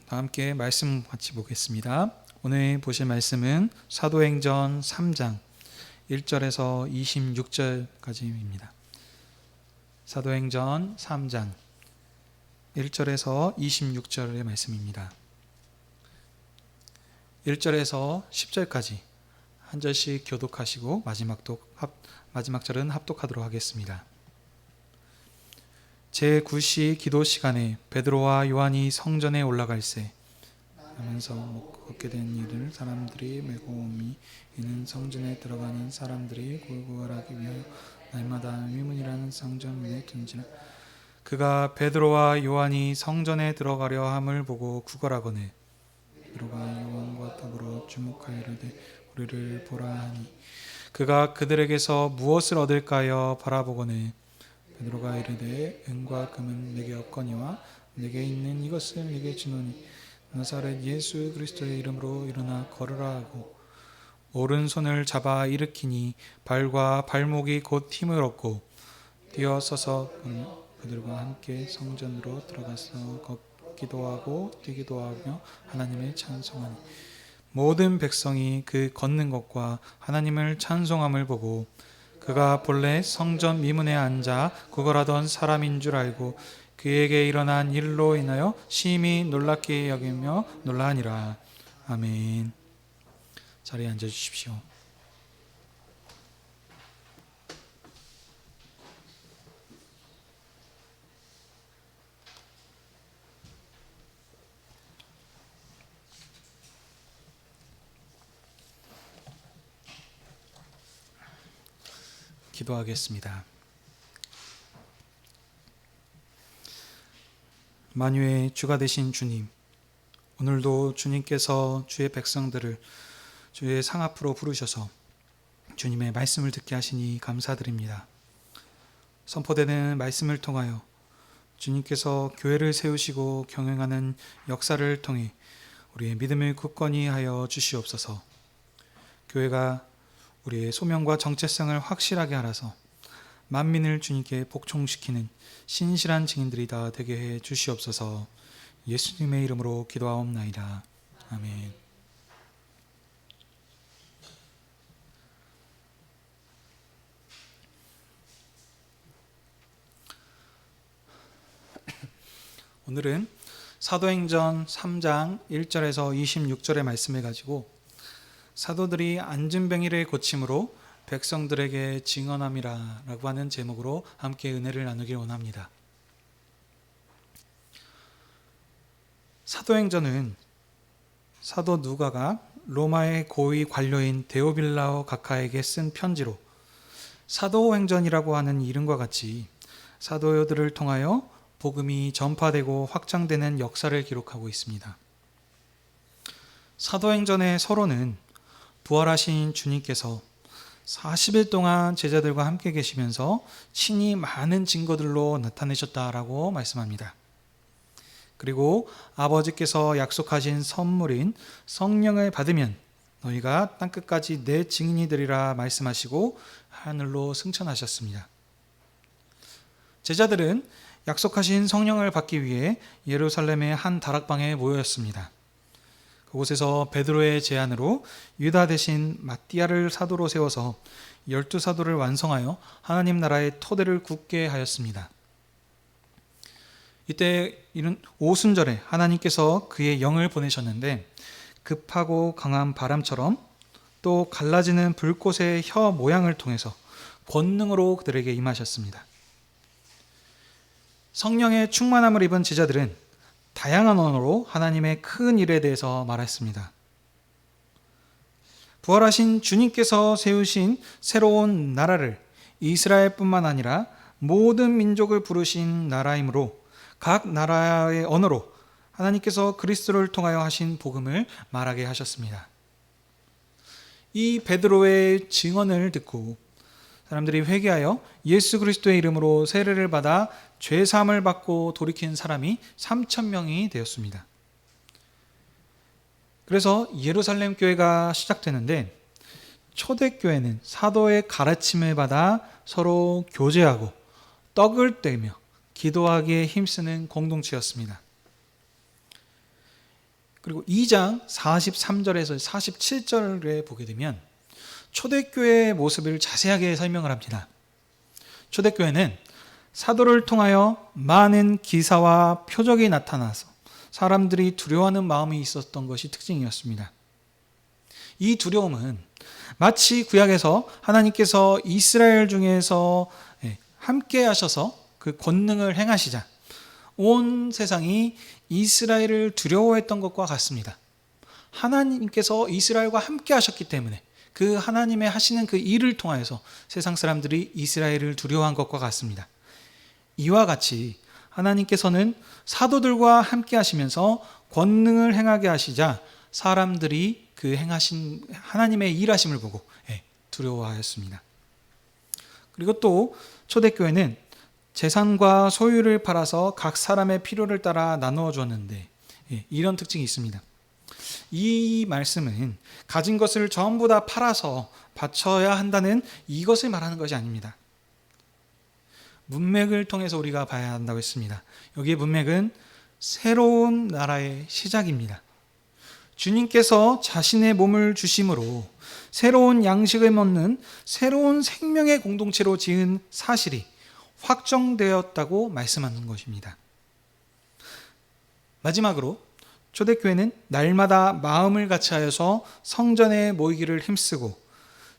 다 함께 말씀 같이 보겠습니다. 오늘 보실 말씀은 사도행전 3장 1절에서 26절까지입니다. 사도행전 3장 1절에서 26절의 말씀입니다. 1절에서 10절까지 한 절씩 교독하시고 마지막 절은 합독하도록 하겠습니다. 제9시 기도 시간에 베드로와 요한이 성전에 올라갈새 하면서 먹게 된 일을 사람들이 메고 오미 이는 성전에 들어가는 사람들이 구걸하기 위하여 날마다 위문이라는 성전문에 던지나 그가 베드로와 요한이 성전에 들어가려 함을 보고 구걸하거늘 베드로가 요한과 더불어 주목하여 이르되 우리를 보라 하니 그가 그들에게서 무엇을 얻을까여 바라보거늘 베드로가 이르되 은과 금은 내게 없거니와 내게 있는 이것을 네게 주노니 나사렛 예수 그리스도의 이름으로 일어나 걸으라 하고 오른손을 잡아 일으키니 발과 발목이 곧 힘을 얻고 뛰어서서 그들과 함께 성전으로 들어가서 걷기도 하고 뛰기도 하며 하나님을 찬송하니 모든 백성이 그 걷는 것과 하나님을 찬송함을 보고 그가 본래 성전 미문에 앉아 구걸하던 사람인 줄 알고 그에게 일어난 일로 인하여 심히 놀랍게 여기며 놀라니라. 아멘. 자리에 앉아 주십시오. 기도하겠습니다. 만유의 주가 되신 주님, 오늘도 주님께서 주의 백성들을 주의 상 앞으로 부르셔서 주님의 말씀을 듣게 하시니 감사드립니다. 선포되는 말씀을 통하여 주님께서 교회를 세우시고 경영하는 역사를 통해 우리의 믿음을 굳건히 하여 주시옵소서. 교회가 우리의 소명과 정체성을 확실하게 알아서 만민을 주님께 복종시키는 신실한 증인들이 다 되게 해 주시옵소서. 예수님의 이름으로 기도하옵나이다. 아멘. 오늘은 사도행전 3장 1절에서 26절의 말씀을 가지고 사도들이 안진뱅이를 고침으로 백성들에게 증언함이라 라고 하는 제목으로 함께 은혜를 나누길 원합니다. 사도행전은 사도 누가가 로마의 고위 관료인 데오빌라오 각하에게 쓴 편지로 사도행전이라고 하는 이름과 같이 사도들을 통하여 복음이 전파되고 확장되는 역사를 기록하고 있습니다. 사도행전의 서론은 부활하신 주님께서 40일 동안 제자들과 함께 계시면서 친히 많은 증거들로 나타내셨다라고 말씀합니다. 그리고 아버지께서 약속하신 선물인 성령을 받으면 너희가 땅끝까지 내 증인이 되리라 말씀하시고 하늘로 승천하셨습니다. 제자들은 약속하신 성령을 받기 위해 예루살렘의 한 다락방에 모였습니다. 그곳에서 베드로의 제안으로 유다 대신 마띠아를 사도로 세워서 12사도를 완성하여 하나님 나라의 토대를 굳게 하였습니다. 이때 이른 오순절에 하나님께서 그의 영을 보내셨는데 급하고 강한 바람처럼 또 갈라지는 불꽃의 혀 모양을 통해서 권능으로 그들에게 임하셨습니다. 성령의 충만함을 입은 제자들은 다양한 언어로 하나님의 큰 일에 대해서 말했습니다. 부활하신 주님께서 세우신 새로운 나라를 이스라엘뿐만 아니라 모든 민족을 부르신 나라이므로 각 나라의 언어로 하나님께서 그리스도를 통하여 하신 복음을 말하게 하셨습니다. 이 베드로의 증언을 듣고 사람들이 회개하여 예수 그리스도의 이름으로 세례를 받아 죄사함을 받고 돌이킨 사람이 3,000명이 되었습니다. 그래서 예루살렘 교회가 시작되는데 초대교회는 사도의 가르침을 받아 서로 교제하고 떡을 떼며 기도하기에 힘쓰는 공동체였습니다. 그리고 2장 43절에서 47절에 보게 되면 초대교회의 모습을 자세하게 설명을 합니다. 초대교회는 사도를 통하여 많은 기사와 표적이 나타나서 사람들이 두려워하는 마음이 있었던 것이 특징이었습니다. 이 두려움은 마치 구약에서 하나님께서 이스라엘 중에서 함께 하셔서 그 권능을 행하시자 온 세상이 이스라엘을 두려워했던 것과 같습니다. 하나님께서 이스라엘과 함께 하셨기 때문에 그 하나님의 하시는 그 일을 통하여서 세상 사람들이 이스라엘을 두려워한 것과 같습니다. 이와 같이 하나님께서는 사도들과 함께 하시면서 권능을 행하게 하시자 사람들이 그 행하신 하나님의 일하심을 보고 두려워하였습니다. 그리고 또 초대교회는 재산과 소유를 팔아서 각 사람의 필요를 따라 나누어 주었는데 이런 특징이 있습니다. 이 말씀은 가진 것을 전부 다 팔아서 바쳐야 한다는 이것을 말하는 것이 아닙니다. 문맥을 통해서 우리가 봐야 한다고 했습니다. 여기에 문맥은 새로운 나라의 시작입니다. 주님께서 자신의 몸을 주심으로 새로운 양식을 먹는 새로운 생명의 공동체로 지은 사실이 확정되었다고 말씀하는 것입니다. 마지막으로 초대교회는 날마다 마음을 같이하여서 성전에 모이기를 힘쓰고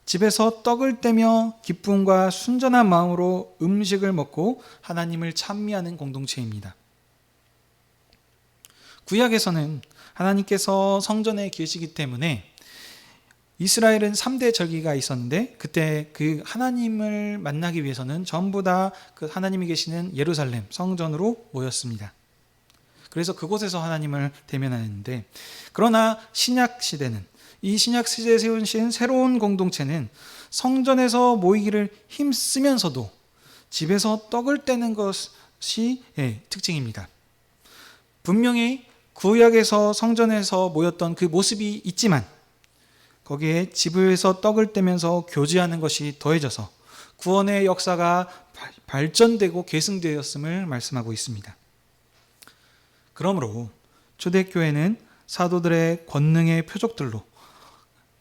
집에서 떡을 떼며 기쁨과 순전한 마음으로 음식을 먹고 하나님을 찬미하는 공동체입니다. 구약에서는 하나님께서 성전에 계시기 때문에 이스라엘은 3대 절기가 있었는데 그때 그 하나님을 만나기 위해서는 전부 다 그 하나님이 계시는 예루살렘 성전으로 모였습니다. 그래서 그곳에서 하나님을 대면하는데, 그러나 신약 시대는, 이 신약 시대에 세우신 새로운 공동체는 성전에서 모이기를 힘쓰면서도 집에서 떡을 떼는 것이 특징입니다. 분명히 구약에서 성전에서 모였던 그 모습이 있지만 거기에 집에서 떡을 떼면서 교제하는 것이 더해져서 구원의 역사가 발전되고 계승되었음을 말씀하고 있습니다. 그러므로 초대교회는 사도들의 권능의 표적들로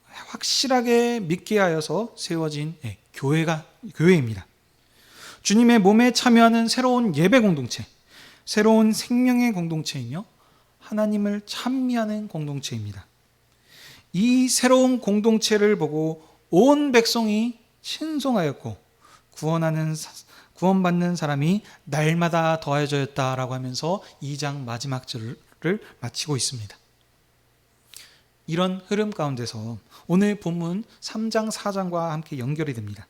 확실하게 믿게 하여서 세워진 교회입니다. 주님의 몸에 참여하는 새로운 예배 공동체, 새로운 생명의 공동체이며 하나님을 찬미하는 공동체입니다. 이 새로운 공동체를 보고 온 백성이 신송하였고 구원받는 사람이 날마다 더해졌다라고 하면서 2장 마지막 절을 마치고 있습니다. 이런 흐름 가운데서 오늘 본문 3장 4장과 함께 연결이 됩니다.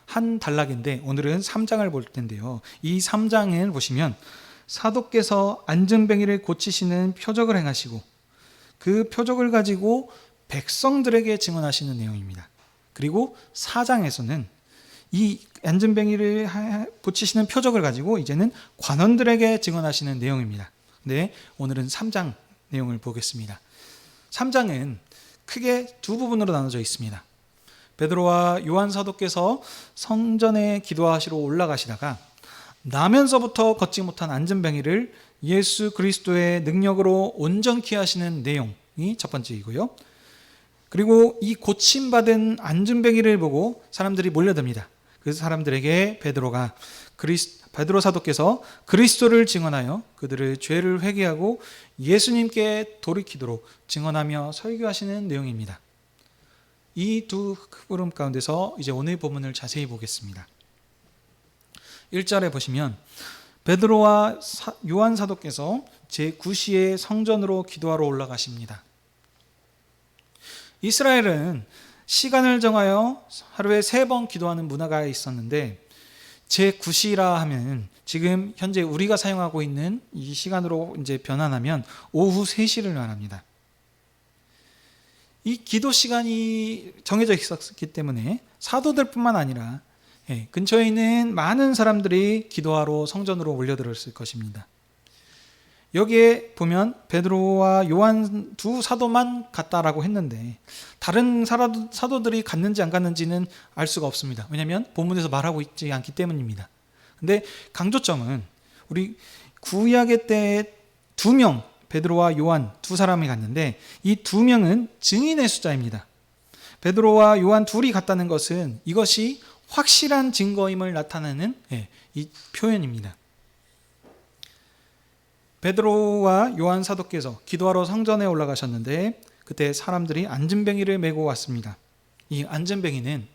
한 단락인데 오늘은 3장을 볼 텐데요. 이 3장을 보시면 사도께서 안증뱅이를 고치시는 표적을 행하시고 그 표적을 가지고 백성들에게 증언하시는 내용입니다. 그리고 4장에서는 이 안증뱅이를 고치시는 표적을 가지고 이제는 관원들에게 증언하시는 내용입니다. 네, 오늘은 3장 내용을 보겠습니다. 3장은 크게 두 부분으로 나눠져 있습니다. 베드로와 요한 사도께서 성전에 기도하시러 올라가시다가 나면서부터 걷지 못한 안증뱅이를 예수 그리스도의 능력으로 온전케 하시는 내용이 첫 번째이고요. 그리고 이 고침받은 안증뱅이를 보고 사람들이 몰려듭니다. 그 사람들에게 베드로 사도께서 그리스도를 증언하여 그들의 죄를 회개하고 예수님께 돌이키도록 증언하며 설교하시는 내용입니다. 이 두 흐름 가운데서 이제 오늘 본문을 자세히 보겠습니다. 1절에 보시면 베드로와 요한 사도께서 제9시에 성전으로 기도하러 올라가십니다. 이스라엘은 시간을 정하여 하루에 3번 기도하는 문화가 있었는데 제9시라 하면 지금 현재 우리가 사용하고 있는 이 시간으로 이제 변환하면 오후 3시를 말합니다. 이 기도 시간이 정해져 있었기 때문에 사도들뿐만 아니라 근처에 있는 많은 사람들이 기도하러 성전으로 몰려들었을 것입니다. 여기에 보면 베드로와 요한 두 사도만 갔다라고 했는데 다른 사도들이 갔는지 안 갔는지는 알 수가 없습니다. 왜냐하면 본문에서 말하고 있지 않기 때문입니다. 근데 강조점은 우리 구약의 때 2명 베드로와 요한 두 사람이 갔는데 이 두 명은 증인의 숫자입니다. 베드로와 요한 둘이 갔다는 것은 이것이 확실한 증거임을 나타내는 이 표현입니다. 베드로와 요한 사도께서 기도하러 성전에 올라가셨는데 그때 사람들이 안전뱅이를 메고 왔습니다. 이 안전뱅이는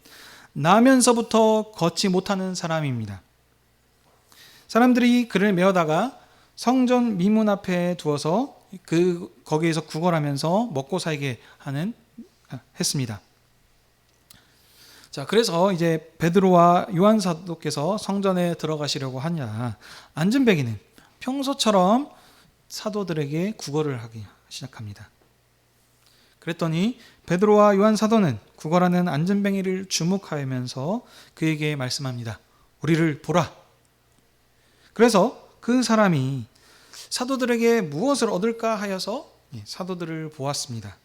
나면서부터 걷지 못하는 사람입니다. 사람들이 그를 메어다가 성전 미문 앞에 두어서 거기에서 구걸하면서 먹고 살게 했습니다. 자, 그래서 이제 베드로와 요한 사도께서 성전에 들어가시려고 하냐, 안전뱅이는 평소처럼 사도들에게 구걸을 하기 시작합니다. 그랬더니 베드로와 요한 사도는 구걸하는 안전뱅이를 주목하면서 그에게 말씀합니다. 우리를 보라. 그래서 그 사람이 사도들에게 무엇을 얻을까 하여서 사도들을 보았습니다.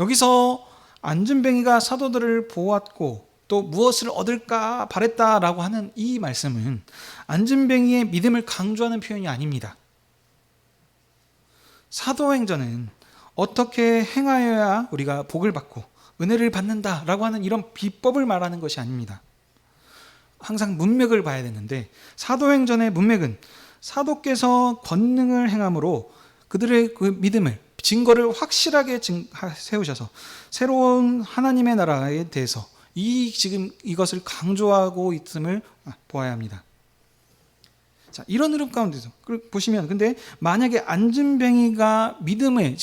여기서 안전뱅이가 사도들을 보았고 또 무엇을 얻을까 바랬다라고 하는 이 말씀은 안전뱅이의 믿음을 강조하는 표현이 아닙니다. 사도행전은 어떻게 행하여야 우리가 복을 받고 은혜를 받는다라고 하는 이런 비법을 말하는 것이 아닙니다. 항상 문맥을 봐야 되는데 사도행전의 문맥은 사도께서 권능을 행함으로 그들의 그 믿음을 증거를 확실하게 세우셔서 새로운 하나님의 나라에 대해서 지금 이것을 강조하고 있음을 보아야 합니다. 자, 이런 흐름 가운데서 보시면 근데 만약에 안전뱅이가 믿음을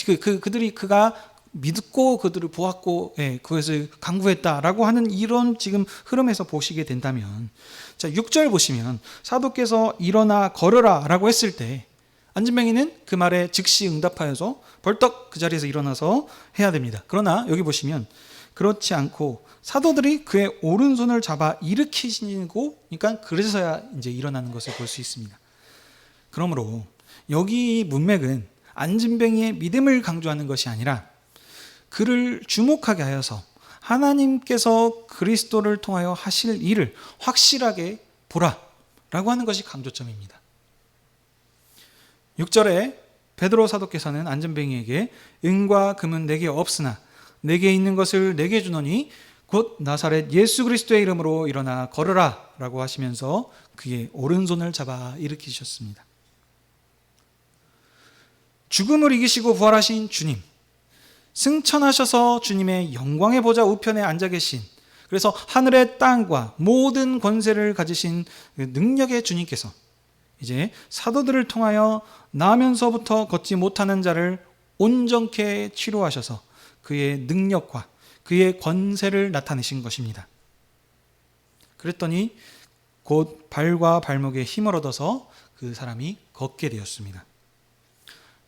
그가 믿고 그들을 보았고 그것을 강구했다라고 하는 이런 지금 흐름에서 보시게 된다면, 자 6절 보시면 사도께서 일어나 걸으라 라고 했을 때 안전뱅이는 그 말에 즉시 응답하여서 벌떡 그 자리에서 일어나서 해야 됩니다. 그러나 여기 보시면 그렇지 않고 사도들이 그의 오른손을 잡아 일으키시고, 그러니까 그래서야 이제 일어나는 것을 볼 수 있습니다. 그러므로 여기 문맥은 안전뱅이의 믿음을 강조하는 것이 아니라 그를 주목하게 하여서 하나님께서 그리스도를 통하여 하실 일을 확실하게 보라라고 하는 것이 강조점입니다. 6절에 베드로 사도께서는 안전뱅이에게 은과 금은 내게 없으나 내게 있는 것을 내게 주노니 곧 나사렛 예수 그리스도의 이름으로 일어나 걸으라 라고 하시면서 그의 오른손을 잡아 일으키셨습니다. 죽음을 이기시고 부활하신 주님, 승천하셔서 주님의 영광의 보좌 우편에 앉아 계신, 그래서 하늘의 땅과 모든 권세를 가지신 능력의 주님께서 이제 사도들을 통하여 나면서부터 걷지 못하는 자를 온전케 치료하셔서 그의 능력과 그의 권세를 나타내신 것입니다. 그랬더니 곧 발과 발목에 힘을 얻어서 그 사람이 걷게 되었습니다.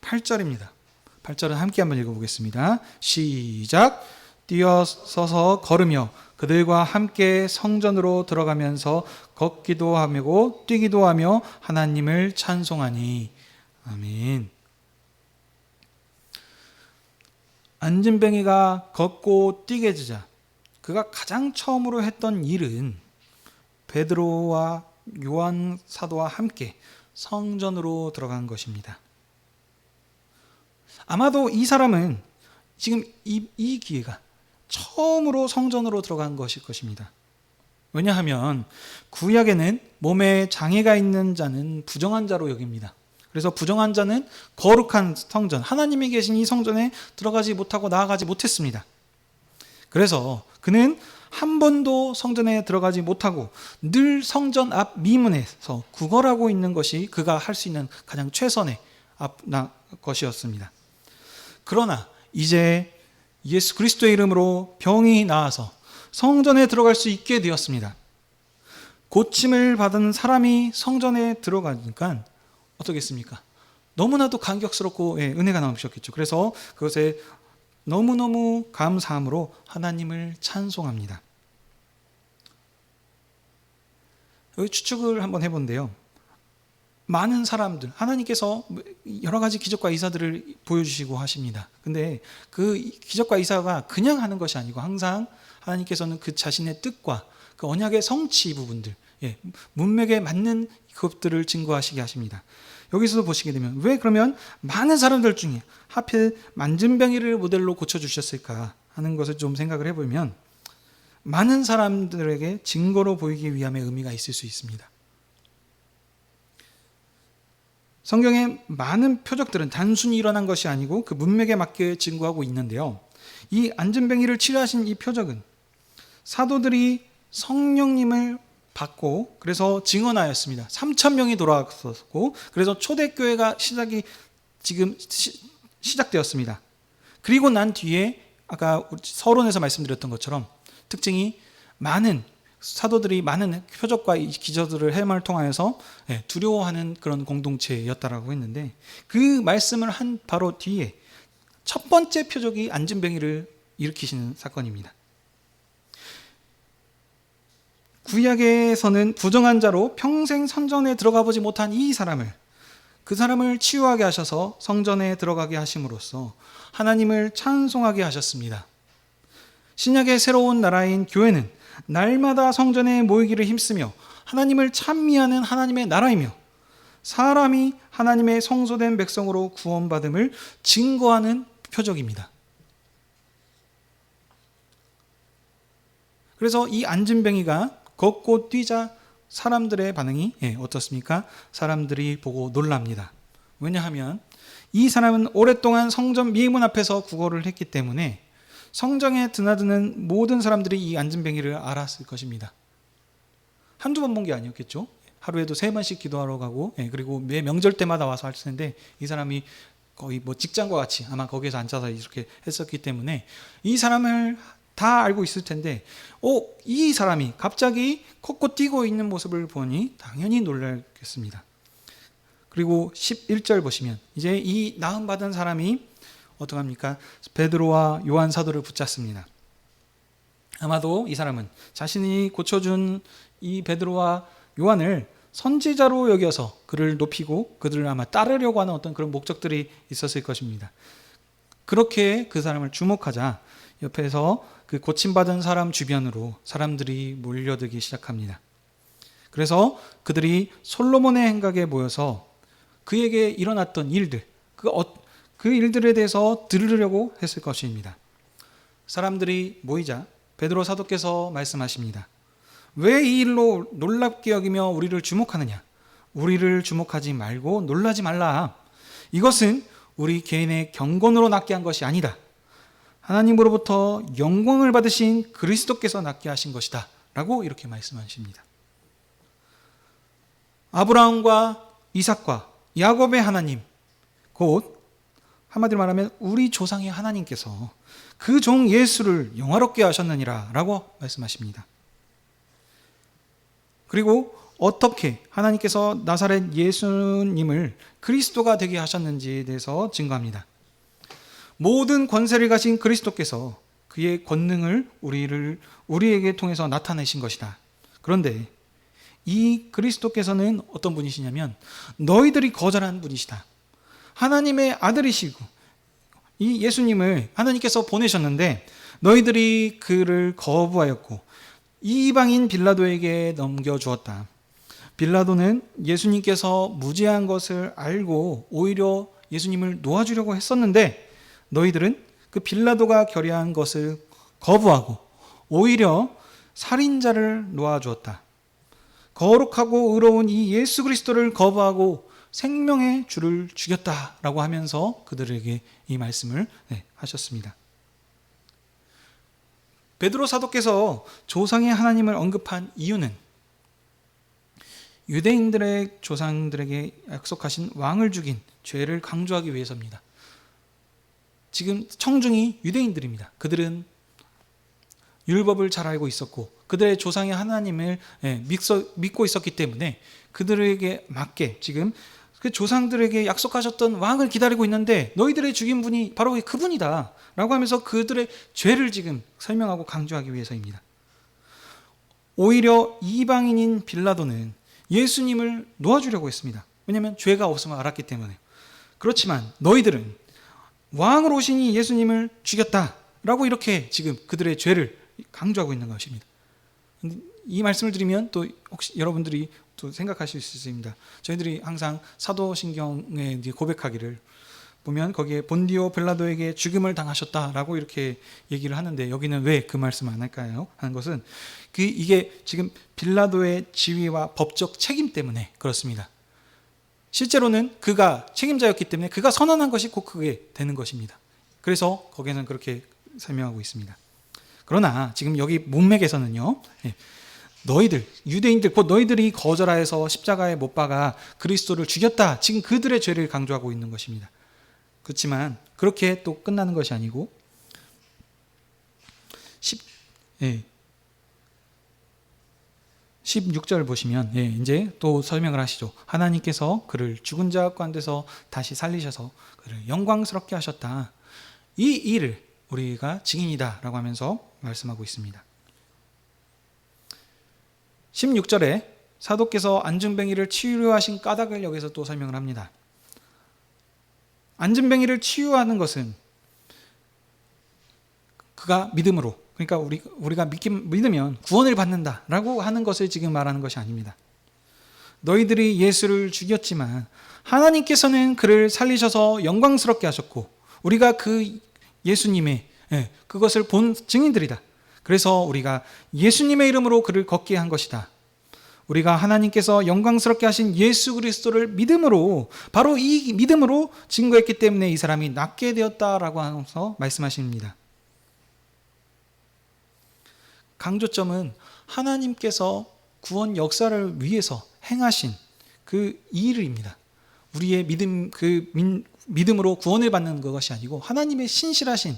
8절입니다. 8절은 함께 한번 읽어보겠습니다. 시작. 뛰어서서 걸으며 그들과 함께 성전으로 들어가면서 걷기도 하고 뛰기도 하며 하나님을 찬송하니. 아멘. 안전뱅이가 걷고 뛰게 되자 그가 가장 처음으로 했던 일은 베드로와 요한 사도와 함께 성전으로 들어간 것입니다. 아마도 이 사람은 지금 이 기회가 처음으로 성전으로 들어간 것일 것입니다. 왜냐하면 구약에는 몸에 장애가 있는 자는 부정한 자로 여깁니다. 그래서 부정한 자는 거룩한 성전, 하나님이 계신 이 성전에 들어가지 못하고 나아가지 못했습니다. 그래서 그는 한 번도 성전에 들어가지 못하고 늘 성전 앞 미문에서 구걸하고 있는 것이 그가 할 수 있는 가장 최선의 것이었습니다. 그러나 이제 예수 그리스도의 이름으로 병이 나아서 성전에 들어갈 수 있게 되었습니다. 고침을 받은 사람이 성전에 들어가니까 어떻겠습니까? 너무나도 감격스럽고 은혜가 넘치셨겠죠. 그래서 그것에 너무너무 감사함으로 하나님을 찬송합니다. 여기 추측을 한번 해본데요. 많은 사람들, 하나님께서 여러 가지 기적과 이사들을 보여주시고 하십니다. 근데 그 기적과 이사가 그냥 하는 것이 아니고 항상 하나님께서는 그 자신의 뜻과 그 언약의 성취 부분들, 문맥에 맞는 것들을 증거하시게 하십니다. 여기서도 보시게 되면 왜 그러면 많은 사람들 중에 하필 만진병이를 모델로 고쳐주셨을까 하는 것을 좀 생각을 해보면 많은 사람들에게 증거로 보이기 위함의 의미가 있을 수 있습니다. 성경의 많은 표적들은 단순히 일어난 것이 아니고 그 문맥에 맞게 증거하고 있는데요. 이 안진뱅이를 치료하신 이 표적은 사도들이 성령님을 받고 그래서 증언하였습니다. 3,000명이 돌아왔었고 그래서 초대교회가 시작되었습니다. 그리고 난 뒤에 아까 서론에서 말씀드렸던 것처럼 특징이 많은 사도들이 많은 표적과 기적들을 행함을 통하여서 두려워하는 그런 공동체였다라고 했는데 그 말씀을 한 바로 뒤에 첫 번째 표적이 안진뱅이를 일으키시는 사건입니다. 구약에서는 부정한 자로 평생 성전에 들어가 보지 못한 그 사람을 치유하게 하셔서 성전에 들어가게 하심으로써 하나님을 찬송하게 하셨습니다. 신약의 새로운 나라인 교회는 날마다 성전에 모이기를 힘쓰며 하나님을 찬미하는 하나님의 나라이며 사람이 하나님의 성소된 백성으로 구원받음을 증거하는 표적입니다. 그래서 이 안진뱅이가 걷고 뛰자 사람들의 반응이 어떻습니까? 사람들이 보고 놀랍니다. 왜냐하면 이 사람은 오랫동안 성전 미문 앞에서 구걸을 했기 때문에 성전에 드나드는 모든 사람들이 이 안진뱅이를 알았을 것입니다. 한두 번 본 게 아니었겠죠. 하루에도 3번씩 기도하러 가고 그리고 매 명절 때마다 와서 할 텐데 이 사람이 거의 직장과 같이 아마 거기에서 앉아서 이렇게 했었기 때문에 이 사람을 다 알고 있을 텐데 이 사람이 갑자기 걷고 뛰고 있는 모습을 보니 당연히 놀랐겠습니다. 그리고 11절 보시면 이제 이 나음받은 사람이 어떡합니까? 베드로와 요한 사도를 붙잡습니다. 아마도 이 사람은 자신이 고쳐준 이 베드로와 요한을 선지자로 여겨서 그를 높이고 그들을 아마 따르려고 하는 어떤 그런 목적들이 있었을 것입니다. 그렇게 그 사람을 주목하자 옆에서 그 고침받은 사람 주변으로 사람들이 몰려들기 시작합니다. 그래서 그들이 솔로몬의 행각에 모여서 그에게 일어났던 일들, 그 일들에 대해서 들으려고 했을 것입니다. 사람들이 모이자 베드로 사도께서 말씀하십니다. 왜 이 일로 놀랍게 여기며 우리를 주목하느냐? 우리를 주목하지 말고 놀라지 말라. 이것은 우리 개인의 경건으로 낫게 한 것이 아니다. 하나님으로부터 영광을 받으신 그리스도께서 낫게 하신 것이다. 라고 이렇게 말씀하십니다. 아브라함과 이삭과 야곱의 하나님, 곧 한마디로 말하면 우리 조상의 하나님께서 그 종 예수를 영화롭게 하셨느니라 라고 말씀하십니다. 그리고 어떻게 하나님께서 나사렛 예수님을 그리스도가 되게 하셨는지에 대해서 증거합니다. 모든 권세를 가진 그리스도께서 그의 권능을 우리에게 통해서 나타내신 것이다. 그런데 이 그리스도께서는 어떤 분이시냐면 너희들이 거절한 분이시다. 하나님의 아들이시고 이 예수님을 하나님께서 보내셨는데 너희들이 그를 거부하였고 이방인 빌라도에게 넘겨주었다. 빌라도는 예수님께서 무죄한 것을 알고 오히려 예수님을 놓아주려고 했었는데 너희들은 그 빌라도가 결의한 것을 거부하고 오히려 살인자를 놓아주었다. 거룩하고 의로운 이 예수 그리스도를 거부하고 생명의 주를 죽였다라고 하면서 그들에게 이 말씀을 하셨습니다. 베드로 사도께서 조상의 하나님을 언급한 이유는 유대인들의 조상들에게 약속하신 왕을 죽인 죄를 강조하기 위해서입니다. 지금 청중이 유대인들입니다. 그들은 율법을 잘 알고 있었고 그들의 조상의 하나님을 믿고 있었기 때문에 그들에게 맞게 지금 그 조상들에게 약속하셨던 왕을 기다리고 있는데 너희들의 죽인 분이 바로 그분이다 라고 하면서 그들의 죄를 지금 설명하고 강조하기 위해서입니다. 오히려 이방인인 빌라도는 예수님을 놓아주려고 했습니다. 왜냐하면 죄가 없음을 알았기 때문에. 그렇지만 너희들은 왕으로 오신 이 예수님을 죽였다라고 이렇게 지금 그들의 죄를 강조하고 있는 것입니다. 이 말씀을 드리면 또 혹시 여러분들이 또 생각하실 수 있습니다. 저희들이 항상 사도신경에 이제 고백하기를 보면 거기에 본디오 빌라도에게 죽임을 당하셨다라고 이렇게 얘기를 하는데, 여기는 왜 그 말씀 안 할까요? 하는 것은 이게 지금 빌라도의 지위와 법적 책임 때문에 그렇습니다. 실제로는 그가 책임자였기 때문에 그가 선언한 것이 곧 그게 되는 것입니다. 그래서 거기에는 그렇게 설명하고 있습니다. 그러나 지금 여기 문맥에서는요, 너희들, 유대인들, 곧 너희들이 거절하여서 십자가에 못 박아 그리스도를 죽였다, 지금 그들의 죄를 강조하고 있는 것입니다. 그렇지만 그렇게 또 끝나는 것이 아니고 16절 보시면 이제 또 설명을 하시죠. 하나님께서 그를 죽은 자 가운데서 다시 살리셔서 그를 영광스럽게 하셨다. 이 일을 우리가 증인이다 라고 하면서 말씀하고 있습니다. 16절에 사도께서 안진뱅이를 치유하신 까닭을 여기서 또 설명을 합니다. 안진뱅이를 치유하는 것은 그가 믿음으로, 그러니까 우리가 믿으면 구원을 받는다라고 하는 것을 지금 말하는 것이 아닙니다. 너희들이 예수를 죽였지만 하나님께서는 그를 살리셔서 영광스럽게 하셨고 우리가 그 예수님의 그것을 본 증인들이다. 그래서 우리가 예수님의 이름으로 그를 걷게 한 것이다. 우리가 하나님께서 영광스럽게 하신 예수 그리스도를 믿음으로, 바로 이 믿음으로 증거했기 때문에 이 사람이 낫게 되었다라고 하면서 말씀하십니다. 강조점은 하나님께서 구원 역사를 위해서 행하신 그 일입니다. 우리의 믿음으로 구원을 받는 것이 아니고 하나님의 신실하신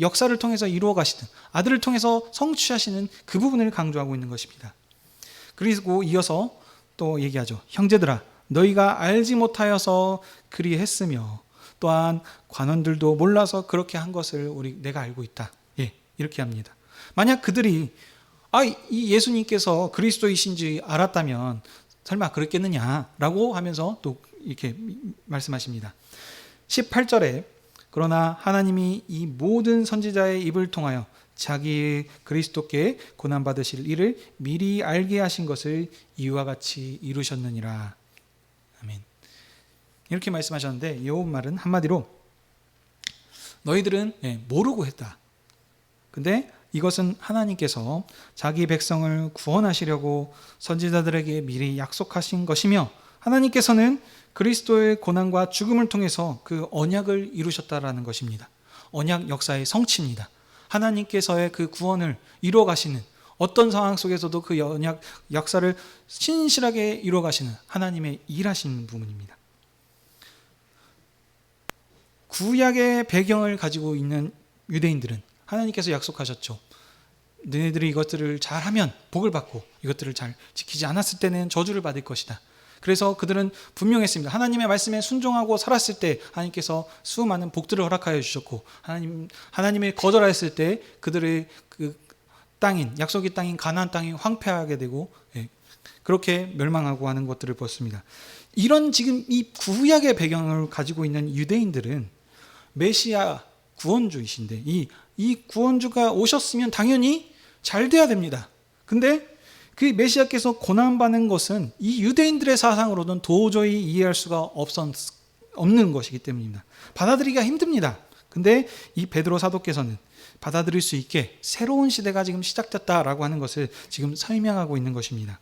역사를 통해서 이루어 가시는, 아들을 통해서 성취하시는 그 부분을 강조하고 있는 것입니다. 그리고 이어서 또 얘기하죠. 형제들아, 너희가 알지 못하여서 그리했으며 또한 관원들도 몰라서 그렇게 한 것을 내가 알고 있다. 이렇게 합니다. 만약 그들이 이 예수님께서 그리스도이신지 알았다면 설마 그랬겠느냐라고 하면서 또 이렇게 말씀하십니다. 18절에 그러나 하나님이 이 모든 선지자의 입을 통하여 자기 그리스도께 고난받으실 일을 미리 알게 하신 것을 이와 같이 이루셨느니라. 아멘. 이렇게 말씀하셨는데, 이 말은 한마디로 너희들은 모르고 했다. 근데 이것은 하나님께서 자기 백성을 구원하시려고 선지자들에게 미리 약속하신 것이며, 하나님께서는 그리스도의 고난과 죽음을 통해서 그 언약을 이루셨다라는 것입니다. 언약 역사의 성취입니다. 하나님께서의 그 구원을 이루어 가시는, 어떤 상황 속에서도 그 언약 역사를 신실하게 이루어 가시는 하나님의 일하시는 부분입니다. 구약의 배경을 가지고 있는 유대인들은 하나님께서 약속하셨죠. 너희들이 이것들을 잘하면 복을 받고 이것들을 잘 지키지 않았을 때는 저주를 받을 것이다. 그래서 그들은 분명했습니다. 하나님의 말씀에 순종하고 살았을 때 하나님께서 수많은 복들을 허락하여 주셨고, 하나님을 거절했을 때 그들의 그 땅인, 약속의 땅인 가나안 땅이 황폐하게 되고 그렇게 멸망하고 하는 것들을 보았습니다. 이런 지금 이 구약의 배경을 가지고 있는 유대인들은 메시아 구원주이신데 이 구원주가 오셨으면 당연히 잘 돼야 됩니다. 근데 그 메시아께서 고난받는 것은 이 유대인들의 사상으로는 도저히 이해할 수가 없는 것이기 때문입니다. 받아들이기가 힘듭니다. 근데 이 베드로 사도께서는 받아들일 수 있게 새로운 시대가 지금 시작됐다라고 하는 것을 지금 설명하고 있는 것입니다.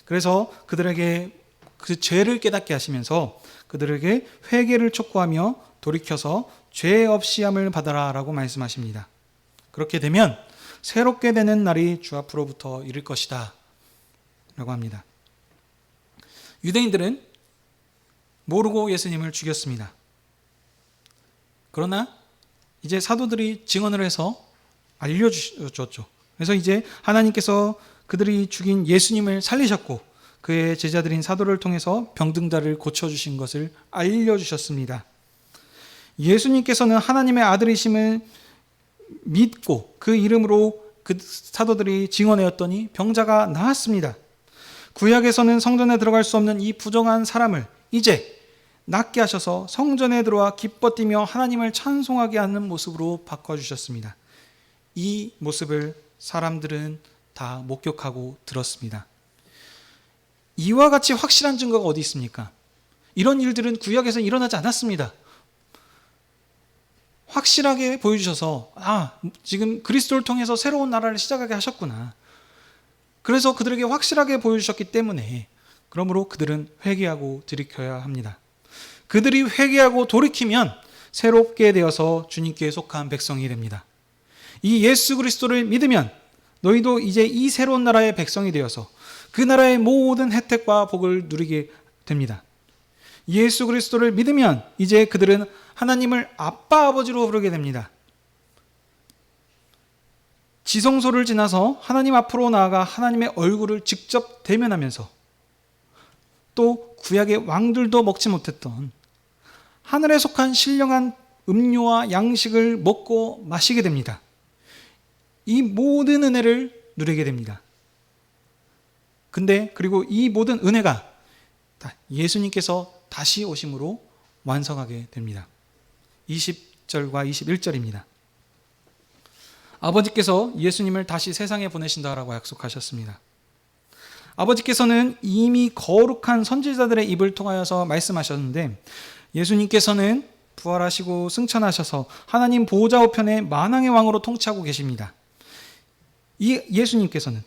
그래서 그들에게 그 죄를 깨닫게 하시면서 그들에게 회개를 촉구하며 돌이켜서 죄 없이 함을 받아라라고 말씀하십니다. 그렇게 되면 새롭게 되는 날이 주 앞으로부터 이를 것이다 라고 합니다. 유대인들은 모르고 예수님을 죽였습니다. 그러나 이제 사도들이 증언을 해서 알려주셨죠. 그래서 이제 하나님께서 그들이 죽인 예수님을 살리셨고 그의 제자들인 사도를 통해서 병든자를 고쳐주신 것을 알려주셨습니다. 예수님께서는 하나님의 아들이심을 믿고 그 이름으로 그 사도들이 증언하였더니 병자가 나았습니다. 구약에서는 성전에 들어갈 수 없는 이 부정한 사람을 이제 낫게 하셔서 성전에 들어와 기뻐 뛰며 하나님을 찬송하게 하는 모습으로 바꿔주셨습니다. 이 모습을 사람들은 다 목격하고 들었습니다. 이와 같이 확실한 증거가 어디 있습니까? 이런 일들은 구약에서 일어나지 않았습니다. 확실하게 보여주셔서 지금 그리스도를 통해서 새로운 나라를 시작하게 하셨구나. 그래서 그들에게 확실하게 보여주셨기 때문에 그러므로 그들은 회개하고 돌이켜야 합니다. 그들이 회개하고 돌이키면 새롭게 되어서 주님께 속한 백성이 됩니다. 이 예수 그리스도를 믿으면 너희도 이제 이 새로운 나라의 백성이 되어서 그 나라의 모든 혜택과 복을 누리게 됩니다. 예수 그리스도를 믿으면 이제 그들은 하나님을 아빠 아버지로 부르게 됩니다. 지성소를 지나서 하나님 앞으로 나아가 하나님의 얼굴을 직접 대면하면서 또 구약의 왕들도 먹지 못했던 하늘에 속한 신령한 음료와 양식을 먹고 마시게 됩니다. 이 모든 은혜를 누리게 됩니다. 근데 그리고 이 모든 은혜가 예수님께서 다시 오심으로 완성하게 됩니다. 20절과 21절입니다. 아버지께서 예수님을 다시 세상에 보내신다라고 약속하셨습니다. 아버지께서는 이미 거룩한 선지자들의 입을 통하여서 말씀하셨는데 예수님께서는 부활하시고 승천하셔서 하나님 보좌 우편에 만왕의 왕으로 통치하고 계십니다. 이 예수님께서는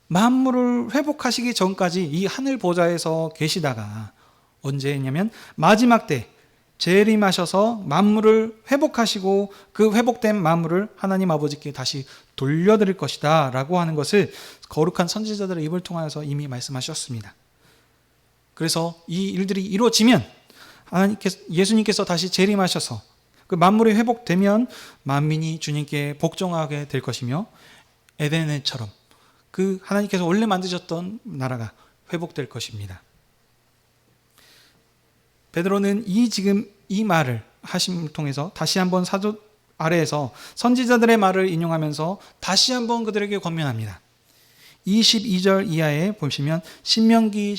만물을 회복하시기 전까지 이 하늘 보좌에서 계시다가 언제 했냐면 마지막 때 재림하셔서 만물을 회복하시고 그 회복된 만물을 하나님 아버지께 다시 돌려드릴 것이다 라고 하는 것을 거룩한 선지자들의 입을 통하여서 이미 말씀하셨습니다. 그래서 이 일들이 이루어지면 예수님께서 다시 재림하셔서 그 만물이 회복되면 만민이 주님께 복종하게 될 것이며 에덴처럼 그 하나님께서 원래 만드셨던 나라가 회복될 것입니다. 베드로는 지금 이 말을 하심을 통해서 다시 한번 사도 아래에서 선지자들의 말을 인용하면서 다시 한번 그들에게 권면합니다. 22절 이하에 보시면 신명기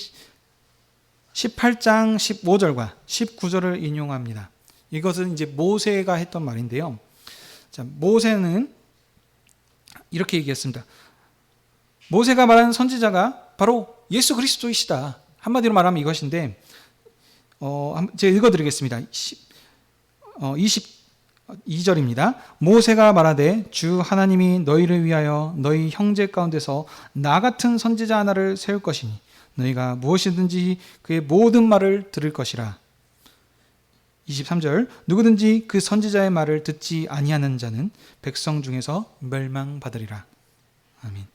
18장 15절과 19절을 인용합니다. 이것은 이제 모세가 했던 말인데요. 자, 모세는 이렇게 얘기했습니다. 모세가 말한 선지자가 바로 예수 그리스도이시다. 한마디로 말하면 이것인데 제가 읽어드리겠습니다. 22절입니다. 모세가 말하되 주 하나님이 너희를 위하여 너희 형제 가운데서 나 같은 선지자 하나를 세울 것이니 너희가 무엇이든지 그의 모든 말을 들을 것이라. 23절 누구든지 그 선지자의 말을 듣지 아니하는 자는 백성 중에서 멸망받으리라. 아멘.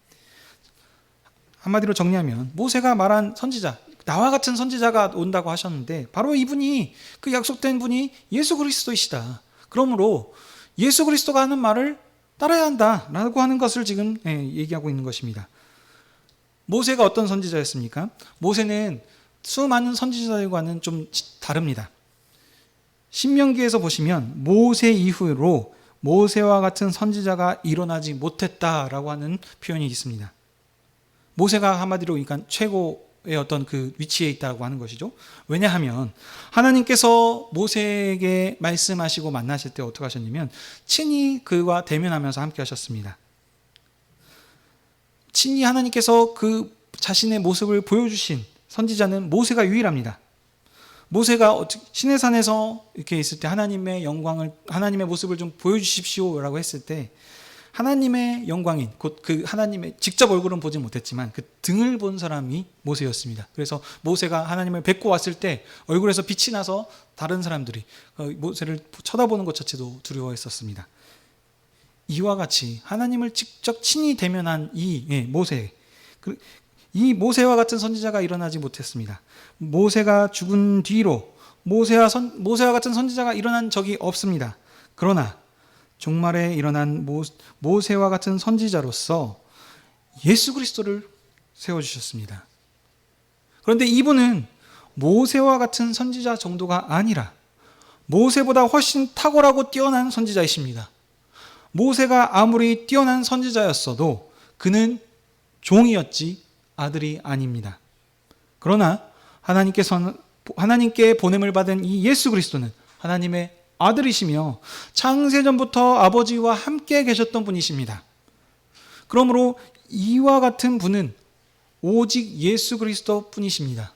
한마디로 정리하면 모세가 말한 선지자, 나와 같은 선지자가 온다고 하셨는데 바로 이분이 그 약속된 분이 예수 그리스도이시다. 그러므로 예수 그리스도가 하는 말을 따라야 한다라고 하는 것을 지금 얘기하고 있는 것입니다. 모세가 어떤 선지자였습니까? 모세는 수많은 선지자들과는 좀 다릅니다. 신명기에서 보시면 모세 이후로 모세와 같은 선지자가 일어나지 못했다라고 하는 표현이 있습니다. 모세가 한마디로 그러니까 최고의 어떤 그 위치에 있다고 하는 것이죠. 왜냐하면 하나님께서 모세에게 말씀하시고 만나실 때 어떻게 하셨냐면 친히 그와 대면하면서 함께 하셨습니다. 친히 하나님께서 그 자신의 모습을 보여주신 선지자는 모세가 유일합니다. 모세가 시내산에서 이렇게 있을 때 하나님의 영광을, 하나님의 모습을 좀 보여주십시오라고 했을 때 하나님의 영광인 곧 그 하나님의 직접 얼굴은 보지 못했지만 그 등을 본 사람이 모세였습니다. 그래서 모세가 하나님을 뵙고 왔을 때 얼굴에서 빛이 나서 다른 사람들이 모세를 쳐다보는 것 자체도 두려워했었습니다. 이와 같이 하나님을 직접 친히 대면한 이 모세와 같은 선지자가 일어나지 못했습니다. 모세가 죽은 뒤로 모세와 같은 선지자가 일어난 적이 없습니다. 그러나 종말에 일어난 모세와 같은 선지자로서 예수 그리스도를 세워주셨습니다. 그런데 이분은 모세와 같은 선지자 정도가 아니라 모세보다 훨씬 탁월하고 뛰어난 선지자이십니다. 모세가 아무리 뛰어난 선지자였어도 그는 종이었지 아들이 아닙니다. 그러나 하나님께 보냄을 받은 이 예수 그리스도는 하나님의 아들이시며 창세전부터 아버지와 함께 계셨던 분이십니다. 그러므로 이와 같은 분은 오직 예수 그리스도 뿐이십니다.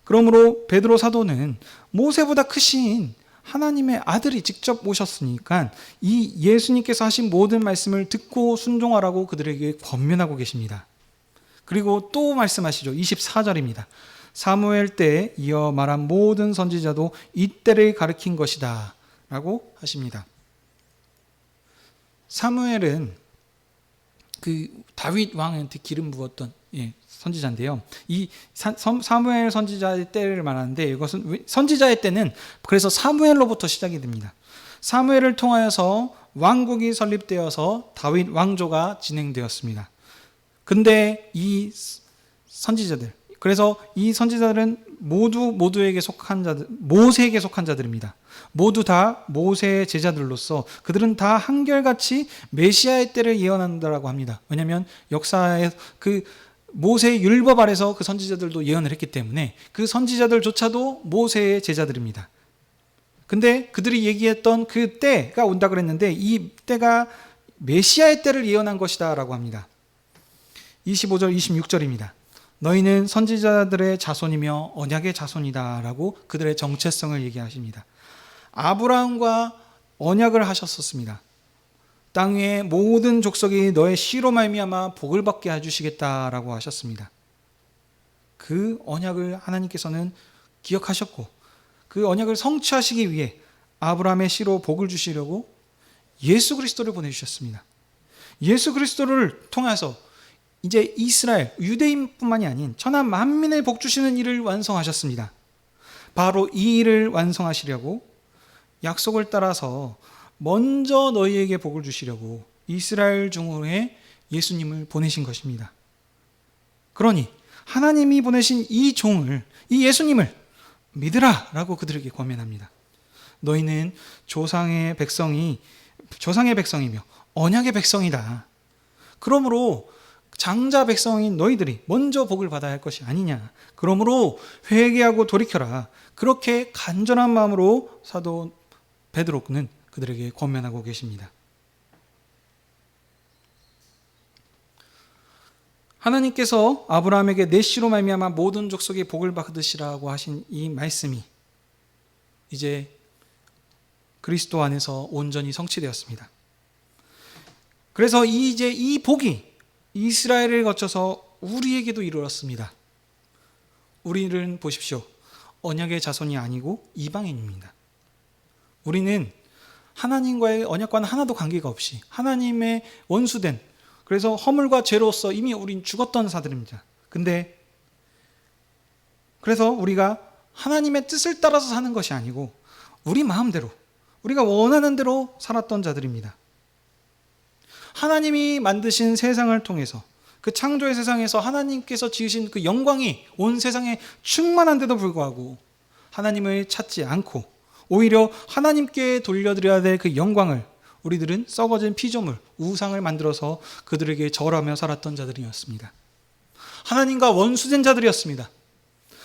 그러므로 베드로 사도는 모세보다 크신 하나님의 아들이 직접 오셨으니까 이 예수님께서 하신 모든 말씀을 듣고 순종하라고 그들에게 권면하고 계십니다. 그리고 또 말씀하시죠. 24절입니다. 사무엘 때에 이어 말한 모든 선지자도 이때를 가리킨 것이다 라고 하십니다. 사무엘은 그 다윗 왕한테 기름 부었던 선지자인데요. 이 사무엘 선지자의 때를 말하는데 이것은 선지자의 때는 그래서 사무엘로부터 시작이 됩니다. 사무엘을 통하여서 왕국이 설립되어서 다윗 왕조가 진행되었습니다. 근데 이 선지자들, 그래서 이 선지자들은 모두에게 속한 자들, 모세에게 속한 자들입니다. 모두 다 모세의 제자들로서 그들은 다 한결같이 메시아의 때를 예언한다라고 합니다. 왜냐하면 역사의 그 모세의 율법 아래서 그 선지자들도 예언을 했기 때문에 그 선지자들조차도 모세의 제자들입니다. 근데 그들이 얘기했던 그 때가 온다 그랬는데 이 때가 메시아의 때를 예언한 것이다 라고 합니다. 25절 26절입니다. 너희는 선지자들의 자손이며 언약의 자손이다 라고 그들의 정체성을 얘기하십니다. 아브라함과 언약을 하셨었습니다. 땅 위의 모든 족속이 너의 씨로 말미암아 복을 받게 해주시겠다라고 하셨습니다. 그 언약을 하나님께서는 기억하셨고 그 언약을 성취하시기 위해 아브라함의 씨로 복을 주시려고 예수 그리스도를 보내주셨습니다. 예수 그리스도를 통해서 이제 이스라엘, 유대인뿐만이 아닌 천하 만민을 복 주시는 일을 완성하셨습니다. 바로 이 일을 완성하시려고 약속을 따라서 먼저 너희에게 복을 주시려고 이스라엘 중에 예수님을 보내신 것입니다. 그러니 하나님이 보내신 이 종을, 이 예수님을 믿으라 라고 그들에게 권면합니다. 너희는 조상의 백성이며 언약의 백성이다. 그러므로 장자 백성인 너희들이 먼저 복을 받아야 할 것이 아니냐. 그러므로 회개하고 돌이켜라. 그렇게 간절한 마음으로 사도 베드로는 그들에게 권면하고 계십니다. 하나님께서 아브라함에게 내 씨로 말미암아 모든 족속이 복을 받으시라고 하신 이 말씀이 이제 그리스도 안에서 온전히 성취되었습니다. 그래서 이제 이 복이 이스라엘을 거쳐서 우리에게도 이르렀습니다. 우리는 보십시오. 언약의 자손이 아니고 이방인입니다. 우리는 하나님과의 언약과는 하나도 관계가 없이 하나님의 원수된, 그래서 허물과 죄로서 이미 우린 죽었던 자들입니다. 그래서 우리가 하나님의 뜻을 따라서 사는 것이 아니고 우리 마음대로, 우리가 원하는 대로 살았던 자들입니다. 하나님이 만드신 세상을 통해서 그 창조의 세상에서 하나님께서 지으신 그 영광이 온 세상에 충만한데도 불구하고 하나님을 찾지 않고 오히려 하나님께 돌려드려야 될 그 영광을 우리들은 썩어진 피조물, 우상을 만들어서 그들에게 절하며 살았던 자들이었습니다. 하나님과 원수된 자들이었습니다.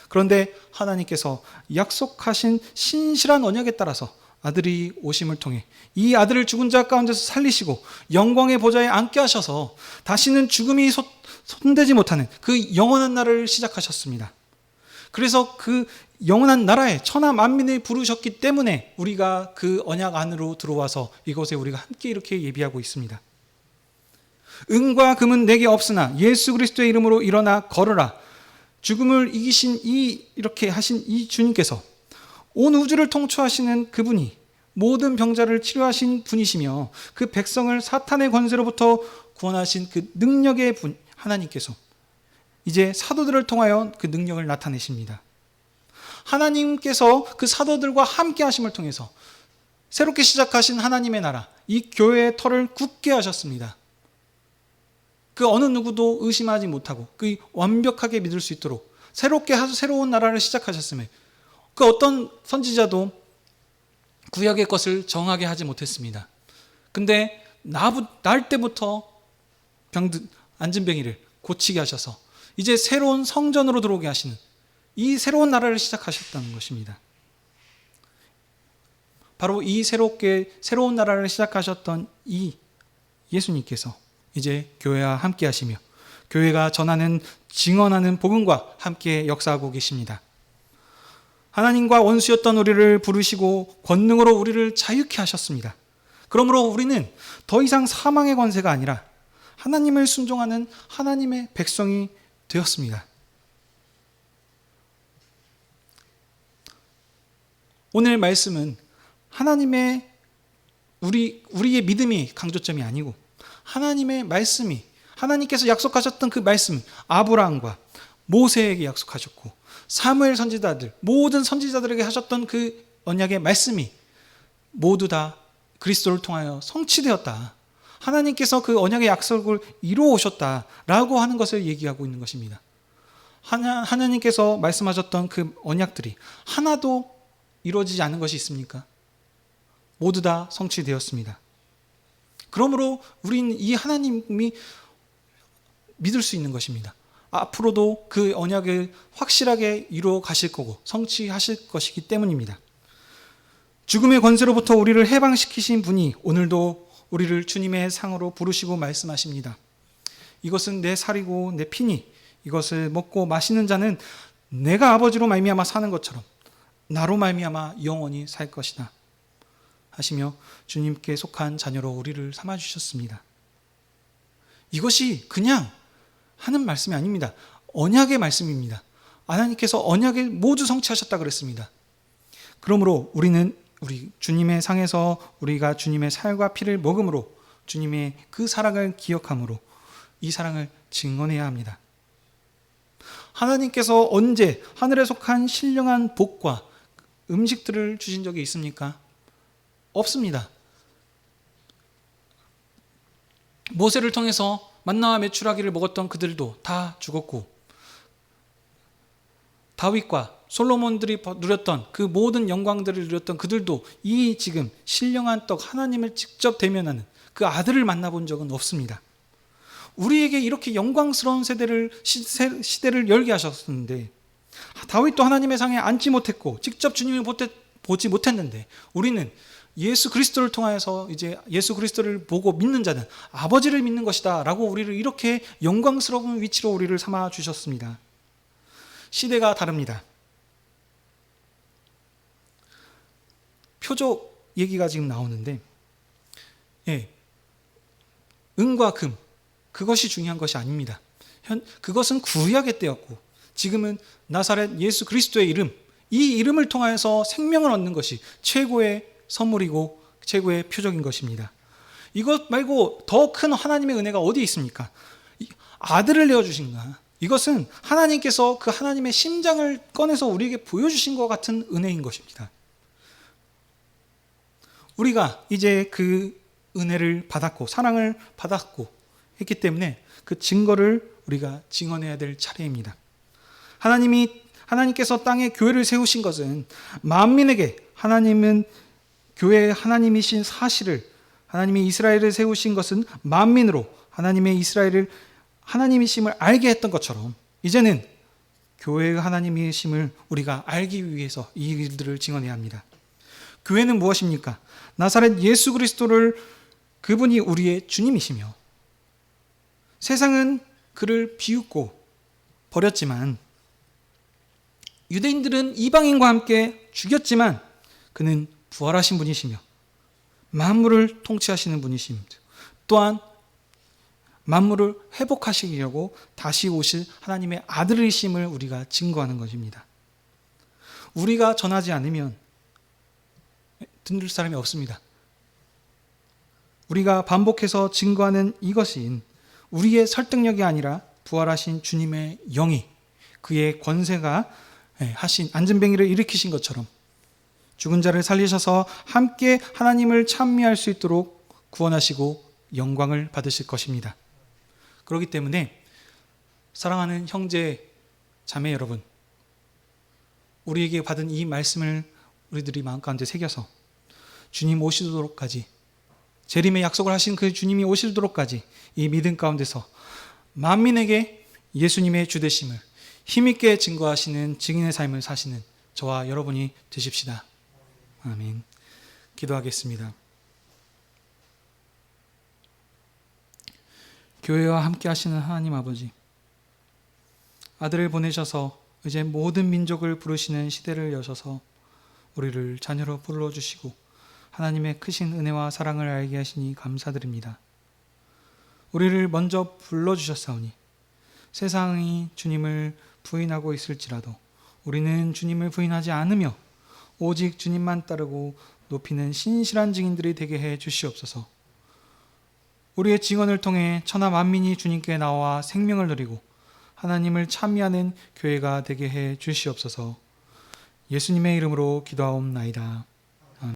그런데 하나님께서 약속하신 신실한 언약에 따라서 아들이 오심을 통해 이 아들을 죽은 자 가운데서 살리시고 영광의 보좌에 앉게 하셔서 다시는 죽음이 손대지 못하는 그 영원한 나라를 시작하셨습니다. 그래서 그 영원한 나라에 천하 만민을 부르셨기 때문에 우리가 그 언약 안으로 들어와서 이곳에 우리가 함께 이렇게 예비하고 있습니다. 은과 금은 내게 없으나 예수 그리스도의 이름으로 일어나 걸으라. 죽음을 이기신 이렇게 하신 이 주님께서 온 우주를 통치하시는 그분이 모든 병자를 치료하신 분이시며 그 백성을 사탄의 권세로부터 구원하신 그 능력의 분 하나님께서 이제 사도들을 통하여 그 능력을 나타내십니다. 하나님께서 그 사도들과 함께 하심을 통해서 새롭게 시작하신 하나님의 나라, 이 교회의 털을 굳게 하셨습니다. 그 어느 누구도 의심하지 못하고 그 완벽하게 믿을 수 있도록 새롭게 새로운 나라를 시작하셨음에 그 어떤 선지자도 구약의 것을 정하게 하지 못했습니다. 근데 날 때부터 안진뱅이를 고치게 하셔서 이제 새로운 성전으로 들어오게 하시는 이 새로운 나라를 시작하셨다는 것입니다. 바로 이 새로운 나라를 시작하셨던 이 예수님께서 이제 교회와 함께 하시며 교회가 전하는 증언하는 복음과 함께 역사하고 계십니다. 하나님과 원수였던 우리를 부르시고 권능으로 우리를 자유케 하셨습니다. 그러므로 우리는 더 이상 사망의 권세가 아니라 하나님을 순종하는 하나님의 백성이 되었습니다. 오늘 말씀은 하나님의 우리의 믿음이 강조점이 아니고 하나님의 말씀이, 하나님께서 약속하셨던 그 말씀, 아브라함과 모세에게 약속하셨고 사무엘 선지자들, 모든 선지자들에게 하셨던 그 언약의 말씀이 모두 다 그리스도를 통하여 성취되었다. 하나님께서 그 언약의 약속을 이루어 오셨다라고 하는 것을 얘기하고 있는 것입니다. 하나님께서 말씀하셨던 그 언약들이 하나도 이루어지지 않은 것이 있습니까? 모두 다 성취되었습니다. 그러므로 우리는 이 하나님이 믿을 수 있는 것입니다. 앞으로도 그 언약을 확실하게 이루어 가실 거고 성취하실 것이기 때문입니다. 죽음의 권세로부터 우리를 해방시키신 분이 오늘도 우리를 주님의 상으로 부르시고 말씀하십니다. 이것은 내 살이고 내 피니, 이것을 먹고 마시는 자는 내가 아버지로 말미암아 사는 것처럼 나로 말미암아 영원히 살 것이다 하시며 주님께 속한 자녀로 우리를 삼아주셨습니다. 이것이 그냥 하는 말씀이 아닙니다. 언약의 말씀입니다. 하나님께서 언약을 모두 성취하셨다 그랬습니다. 그러므로 우리 주님의 상에서 우리가 주님의 살과 피를 먹음으로 주님의 그 사랑을 기억함으로 이 사랑을 증언해야 합니다. 하나님께서 언제 하늘에 속한 신령한 복과 음식들을 주신 적이 있습니까? 없습니다. 모세를 통해서 만나와 메추라기를 먹었던 그들도 다 죽었고 다윗과 솔로몬들이 누렸던 그 모든 영광들을 누렸던 그들도 이 지금 신령한 떡 하나님을 직접 대면하는 그 아들을 만나본 적은 없습니다. 우리에게 이렇게 영광스러운 시대를 열게 하셨는데 다윗도 하나님의 상에 앉지 못했고 직접 주님을 보지 못했는데 우리는 예수 그리스도를 통하여서 이제 예수 그리스도를 보고 믿는 자는 아버지를 믿는 것이다 라고 우리를 이렇게 영광스러운 위치로 우리를 삼아 주셨습니다. 시대가 다릅니다. 표적 얘기가 지금 나오는데 은과 금 그것이 중요한 것이 아닙니다. 그것은 구약의 때였고 지금은 나사렛 예수 그리스도의 이름, 이 이름을 통하여서 생명을 얻는 것이 최고의 선물이고 최고의 표적인 것입니다. 이것 말고 더 큰 하나님의 은혜가 어디에 있습니까? 아들을 내어주신가? 이것은 하나님께서 그 하나님의 심장을 꺼내서 우리에게 보여주신 것 같은 은혜인 것입니다. 우리가 이제 그 은혜를 받았고 사랑을 받았고 했기 때문에 그 증거를 우리가 증언해야 될 차례입니다. 하나님께서 땅에 교회를 세우신 것은 만민에게 하나님은 교회의 하나님이신 사실을, 하나님이 이스라엘을 세우신 것은 만민으로 하나님의 이스라엘을 하나님이심을 알게 했던 것처럼 이제는 교회의 하나님이심을 우리가 알기 위해서 이 일들을 증언해야 합니다. 교회는 무엇입니까? 나사렛 예수 그리스도를 그분이 우리의 주님이시며 세상은 그를 비웃고 버렸지만 유대인들은 이방인과 함께 죽였지만 그는 부활하신 분이시며 만물을 통치하시는 분이십니다. 또한 만물을 회복하시려고 다시 오실 하나님의 아들이심을 우리가 증거하는 것입니다. 우리가 전하지 않으면 듣는 사람이 없습니다. 우리가 반복해서 증거하는 이것인 우리의 설득력이 아니라 부활하신 주님의 영이 그의 권세가 하신 안전뱅이를 일으키신 것처럼 죽은 자를 살리셔서 함께 하나님을 찬미할 수 있도록 구원하시고 영광을 받으실 것입니다. 그렇기 때문에 사랑하는 형제 자매 여러분, 우리에게 받은 이 말씀을 우리들이 마음 가운데 새겨서 주님 오시도록까지, 재림의 약속을 하신 그 주님이 오시도록까지 이 믿음 가운데서 만민에게 예수님의 주되심을 힘있게 증거하시는 증인의 삶을 사시는 저와 여러분이 되십시다. 아멘. 기도하겠습니다. 교회와 함께 하시는 하나님 아버지, 아들을 보내셔서 이제 모든 민족을 부르시는 시대를 여셔서 우리를 자녀로 불러주시고 하나님의 크신 은혜와 사랑을 알게 하시니 감사드립니다. 우리를 먼저 불러주셨사오니 세상이 주님을 부인하고 있을지라도 우리는 주님을 부인하지 않으며 오직 주님만 따르고 높이는 신실한 증인들이 되게 해 주시옵소서. 우리의 증언을 통해 천하 만민이 주님께 나와 생명을 누리고 하나님을 찬미하는 교회가 되게 해 주시옵소서. 예수님의 이름으로 기도하옵나이다.